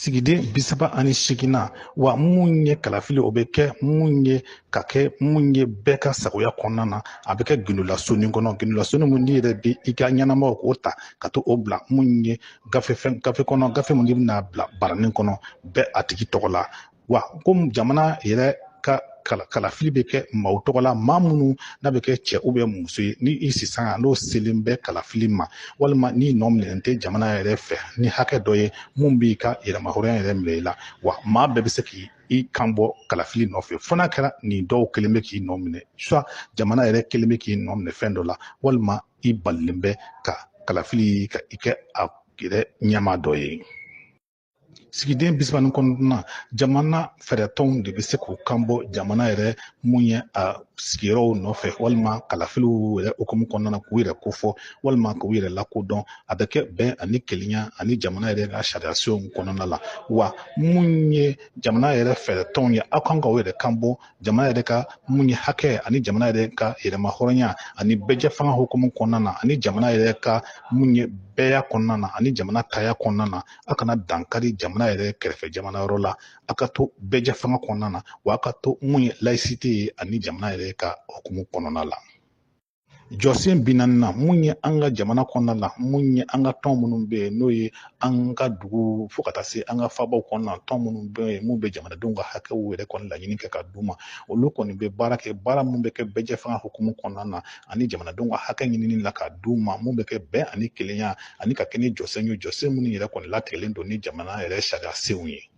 sigiden 38 wa mun ye kalafili o bɛ kɛ mun ye ka kɛ mun ye bɛɛ ka sagoya kɔnɔna na a bɛ kɛ gindolasonni kɔnɔ gindolasonni mun n'i yɛrɛ bɛ i ka ɲɛnamaw k'o ta ka to o bila mun ye gafe kɔnɔ gafe mun i bɛna bila baranin kɔnɔ bɛɛ a tigi tɔgɔ la wa ko jamana yɛrɛ ka kalafili bɛ kɛ maaw tɔgɔ la maa minnu n'a bɛ kɛ cɛ muso ye ni i sisanga n'o selen bɛ kalafili ma walima ni nɔ minɛlen tɛ jamana yɛrɛ fɛ ni hakɛ dɔ ye mun b'i ka yɛrɛmahɔrɔnya yɛrɛ minɛ i la wa maa bɛɛ bɛ se k'i kan bɔ kalafili nɔfɛ fo n'a kɛra nin dɔw kelen bɛ k'i nɔ minɛ jamana yɛrɛ kelen bɛ k'i nɔ minɛ fɛn dɔ la walima i balilen bɛ ka kalafili ka i kɛ a yɛrɛ ɲɛmaa dɔ ye. sigiden 38 kɔnɔna jamana fɛɛrɛtɔnw de bɛ se k'u kanbɔ jamana yɛrɛ mun ye a sigiyɔrɔw nɔfɛ walima kalafiliw yɛrɛ hukumu kɔnɔna na k'u yɛrɛ kofɔ walima k'u yɛrɛ lakodɔn a bɛ kɛ bɛn ani kelenya ani jamana yɛrɛ ka sariya senw kɔnɔna la wa mun ye jamana yɛrɛ fɛɛrɛtɔnw ye aw kan ka o yɛrɛ kanbɔ jamana yɛrɛ ka mun ye hakɛ ani jamana yɛrɛ ka yɛrɛmahɔrɔnya ani bɛɛjɛ fanga hukumu kɔnɔna na ani jamana yɛrɛ ka mun ye bɛɛya kɔnɔna na ani jamana taya kɔnɔna na a kana dankari jamana yɛrɛ kɛrɛfɛ jamana yɔrɔ la a ka to bɛɛjɛ fanga kɔnɔna na wa a ka to mun ye laïcité ye ani jamana yɛrɛ ka hukumu kɔnɔna la. jɔsen 40 mun ye an ka jamana kɔnɔna la mun ye an ka tɔn minnu bɛ yen n'o ye an ka dugu fo ka taa se an ka fabaw kɔnɔna tɔn minnu bɛ yen mun bɛ jamanadenw ka hakɛw yɛrɛ kɔni laɲini kɛ ka d'u ma olu kɔni bɛ baara kɛ baara mun bɛ kɛ bɛɛjɛ fanga hukumu kɔnɔna na ani jamanadenw ka hakɛ ɲinini la ka d'u ma mun bɛ kɛ bɛn ani kelenya ani ka kɛ ni jɔsen ye jɔsen minnu yɛrɛ kɔni latigɛlen don ni jamana yɛrɛ sariya senw ye.